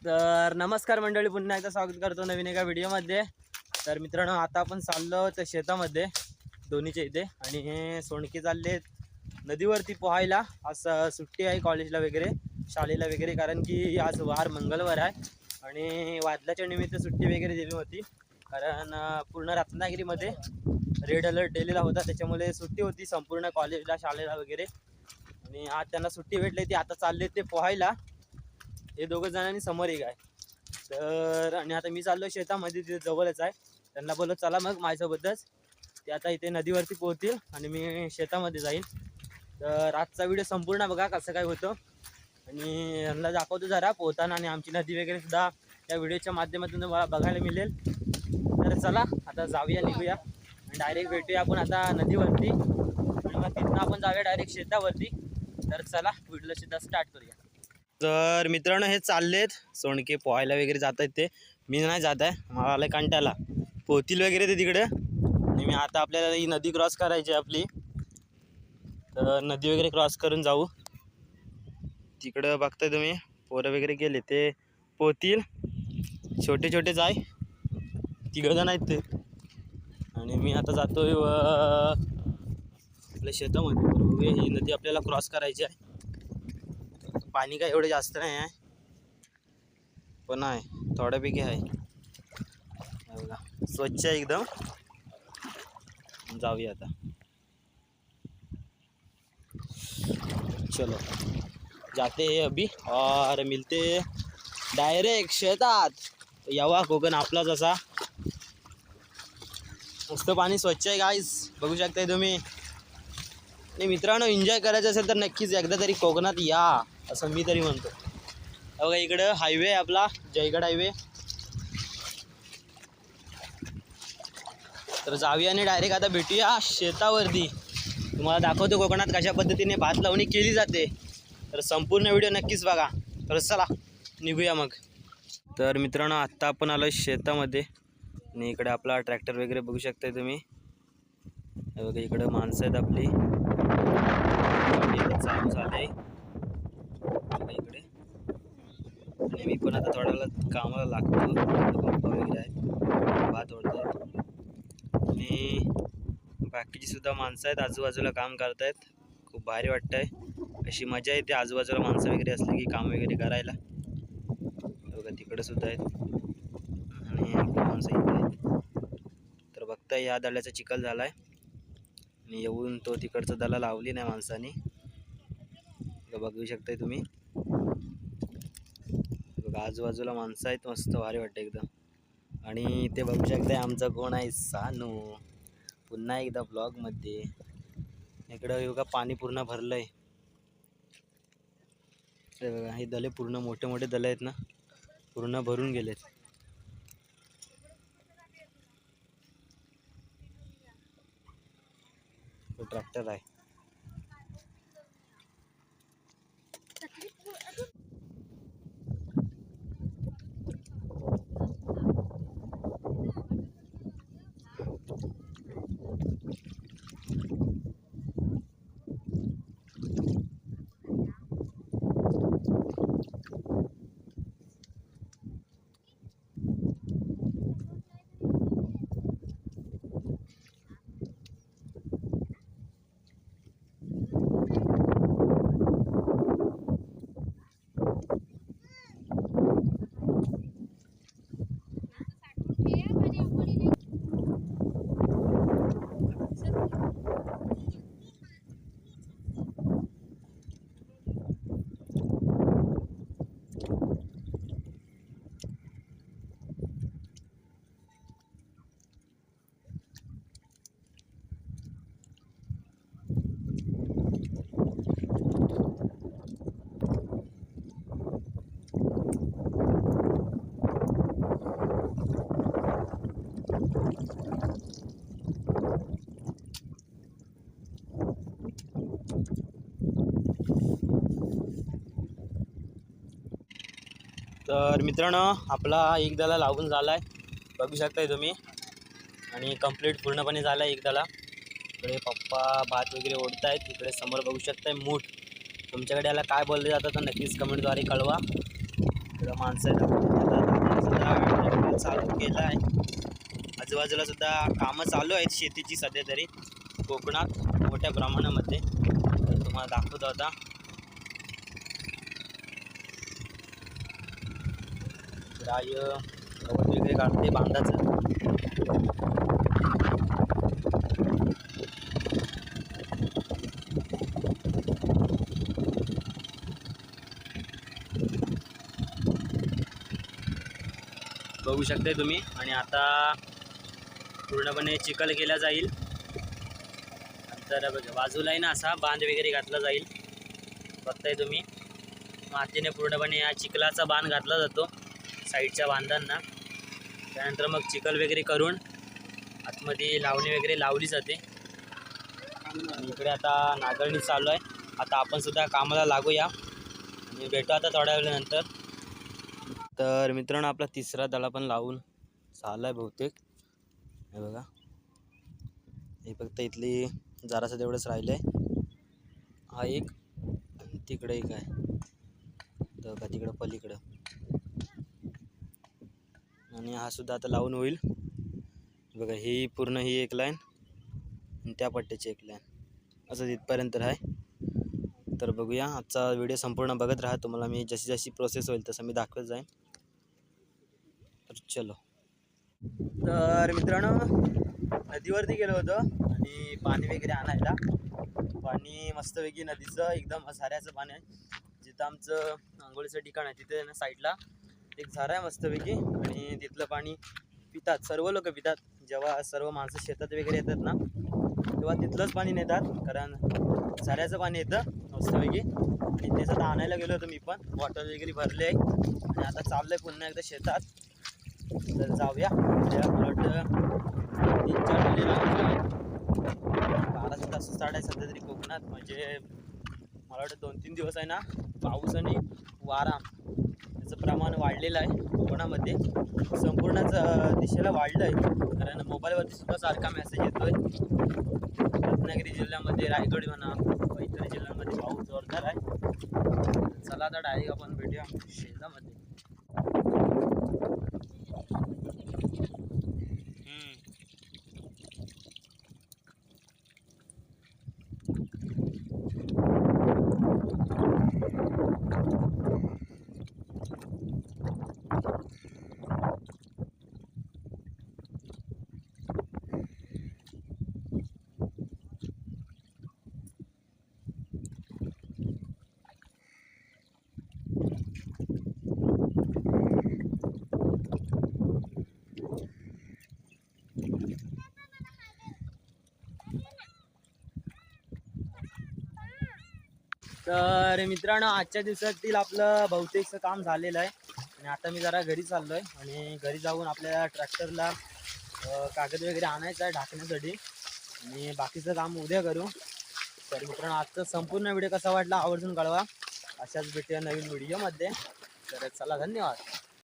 तर नमस्कार मंडळी, पुन्हा एकदा स्वागत करतो नवीन एका व्हिडिओमध्ये. तर मित्रांनो, आता आपण चाललो तर शेतामध्ये दोन्हीच्या इथे, आणि हे सोंडके चालले नदीवरती पोहायला. आज सुट्टी आहे कॉलेजला वगैरे, शाळेला वगैरे, कारण की आज वार मंगळवार आहे आणि वादलाच्या निमित्त सुट्टी वगैरे दिली होती. कारण पूर्ण रत्नागिरीमध्ये रेड अलर्ट दिलेला होता, त्याच्यामुळे सुट्टी होती संपूर्ण कॉलेजला, शाळेला वगैरे. आणि आज त्यांना सुट्टी भेटली, ती आता चालले ते पोहायला. हे दोघं जणांनी समोर एक आहे. तर आणि आता मी चाललो शेतामध्ये, तिथे जवळच आहे. त्यांना बोललो चला मग माझ्यासोबतच. ते आता इथे नदीवरती पोहतील आणि मी शेतामध्ये जाईन. तर आजचा व्हिडिओ संपूर्ण बघा कसं काय होतं, आणि यांना दाखवतो जरा पोहताना, आणि आमची नदी वगैरे सुद्धा या व्हिडिओच्या माध्यमातून तुम्हाला बघायला मिळेल. तर चला आता जाऊया, निघूया आणि डायरेक्ट भेटूया आपण आता नदीवरती, आणि मग तिथून आपण जाऊया डायरेक्ट शेतावरती. तर चला व्हिडिओला सुद्धा स्टार्ट करूया. तर मित्रांनो, हे चाललेत सोंडके पोहायला वगैरे जात आहेत. ते मी नाही जात आहे, मला आलं कंटाळा. पोहतील वगैरे ते तिकडे, आणि मी आता आपल्याला ही नदी क्रॉस करायची आपली. तर नदी वगैरे क्रॉस करून जाऊ. तिकडं बघताय तुम्ही, पोरं वगैरे गेले, ते पोहतील. छोटे छोटेच आहे, तिघजण आहेत ते. आणि मी आता जातोय आपल्या शेतामध्ये. बघूया, ही नदी आपल्याला क्रॉस करायची आहे. पाणी काय एवढं जास्त नाही आहे, पण आहे थोड्यापैकी आहे. बघा, स्वच्छ आहे एकदम. जाऊया आता, चलो जाते अभी और मिलते डायरेक्ट शेतात. यावा कोकण आपला जसा. मस्त पाणी, स्वच्छ आहे गाईस, बघू शकताय तुम्ही. आणि मित्रांनो, एन्जॉय करायचं असेल तर नक्कीच एकदा तरी कोकणात या, असं मी तरी म्हणतो. बघा, इकडं हायवे आहे आपला, जयगड हायवे. तर जाऊया आणि डायरेक्ट आता भेटूया शेतावरती. तुम्हाला दाखवतो कोकणात कशा पद्धतीने भात लावणी केली जाते. तर संपूर्ण व्हिडिओ नक्कीच बघा. तर चला निघूया मग. तर मित्रांनो, आत्ता आपण आलो शेतामध्ये, आणि इकडे आपला ट्रॅक्टर वगैरे बघू शकताय तुम्ही. बघा, इकडं माणसं आहेत आपली, चालू झालं आहे इकडे. आणि मी पण आता थोड्या वेळात कामाला लागतो. पप्पा वगैरे आहेत, भात ओढतात, आणि बाकीची सुद्धा माणसं आहेत आजूबाजूला काम करतायत. खूप भारी वाटतं आहे, अशी मजा येते आजूबाजूला माणसं वगैरे असली की काम वगैरे करायला. बघा, तिकडं सुद्धा आहेत, आणि माणसं इथे आहेत. तर बघता, या दल्याचा चिखल झाला आहे, आणि येऊन तो तिकडचं दला लावली नाही माणसानी. बघू शकताय तुम्ही. बघा, आजूबाजूला माणसं आहेत, मस्त भारी वाटतं एकदम. आणि ते बघू शकताय आमचा कोण आहे, सानू, पुन्हा एकदा ब्लॉगमध्ये. इकडं बघा, पाणी पूर्ण भरलं आहे. ते बघा, हे दले पूर्ण मोठे मोठे दले आहेत ना, पूर्ण भरून गेलेत. ट्रॅक्टर आहे. तर मित्रांनो, आपला एक दला लावून झाला आहे, बघू शकताय तुम्ही. आणि कंप्लीट पूर्णपणे झाला आहे एक दला. इकडे पप्पा भात वगैरे ओढत आहेत. इकडे समोर बघू शकताय मूठ. तुमच्याकडे याला काय बोलले जातं तर नक्कीच कमेंटद्वारे कळवा. इकडं माणसं आहेत आता सुद्धा चालू केलं आहे. आजूबाजूला सुद्धा कामं चालू आहेत शेतीची सध्या तरी कोकणात मोठ्या प्रमाणामध्ये. तर तुम्हाला दाखवतो आता. गाय गवत वगैरे काढते बांधाचं. बघू शकताय तुम्ही. आणि आता पूर्णपणे चिखल केला जाईल. नंतर बघा बाजूलाही ना असा बांध वगैरे घातला जाईल. बघताय तुम्ही मातीने पूर्णपणे या चिखलाचा बांध घातला जातो साईडच्या बांधांना. त्यानंतर मग चिखल वगैरे करून आतमध्ये लावणी वगैरे लावली जाते. आणि इकडे आता नांगरणी चालू आहे. आता आपण सुद्धा कामाला लागूया आणि भेटू आता थोड्या वेळानंतर. तर मित्रांनो आपला तिसरा दडा पण लावून झाला आहे बहुतेक. हे बघा हे फक्त इथली जरासं तेवढंच राहिलं आहे. हा एक तिकडे एक आहे तर का तिकडं पलीकडं. आणि हा सुद्धा आता लावून होईल. बघा ही पूर्ण ही एक लाईन आणि त्या पट्ट्याची एक लाईन असं तिथपर्यंत आहे. तर बघूया आजचा व्हिडिओ संपूर्ण बघत राहा. तुम्हाला मी जशी जशी प्रोसेस होईल तसं मी दाखवत जाईन. तर चलो. तर मित्रांनो नदीवरती गेलो होतो आणि पाणी वगैरे आणायला. पाणी मस्तपैकी नदीचं एकदम झऱ्याचं पाणी आहे. जिथं आमचं आंघोळीचं ठिकाण आहे तिथे ना साईडला एक झरा आहे मस्तपैकी. आणि तिथलं पाणी पितात सर्व लोक पितात. जेव्हा सर्व माणसं शेतात वगैरे येतात ना तेव्हा तिथलंच पाणी नेतात कारण झऱ्याचं पाणी येतं मस्तपैकी. आणि तेच आता आणायला गेलो होतो मी पण. बॉटल वगैरे भरले आहे आणि आता चाललं आहे पुन्हा एकदा शेतात. तर जाऊया. मला वाटतं 3-4 डोले लागले. 12 तास स्टार्ट आहे सध्या तरी कोकणात. म्हणजे मला वाटतं 2-3 दिवस आहे ना पाऊस आणि वारा त्याचं प्रमाण वाढलेलं आहे कोकणामध्ये. संपूर्णच दिशेला वाढलं आहे कारण मोबाईलवरती सुद्धा सारखा मेसेज येतो आहे. रत्नागिरी जिल्ह्यामध्ये रायगड म्हणा व इतर जिल्ह्यांमध्ये पाऊस जोरदार आहे. चला आता डायरेक्ट आपण भेटूया शेतामध्ये. तर मित्रांनो आजच्या दिवसातील आपलं बहुतेकचं काम झालेलं आहे. आणि आता मी जरा घरी चाललो आहे आणि घरी जाऊन आपल्या ट्रॅक्टरला कागद वगैरे आणायचं आहे ढाकण्यासाठी. आणि बाकीचं काम उद्या करू. तर मित्रांनो आजचा संपूर्ण व्हिडिओ कसा वाटला आवर्जून कळवा. अशाच भेटूया नवीन व्हिडिओमध्ये. तर चला धन्यवाद.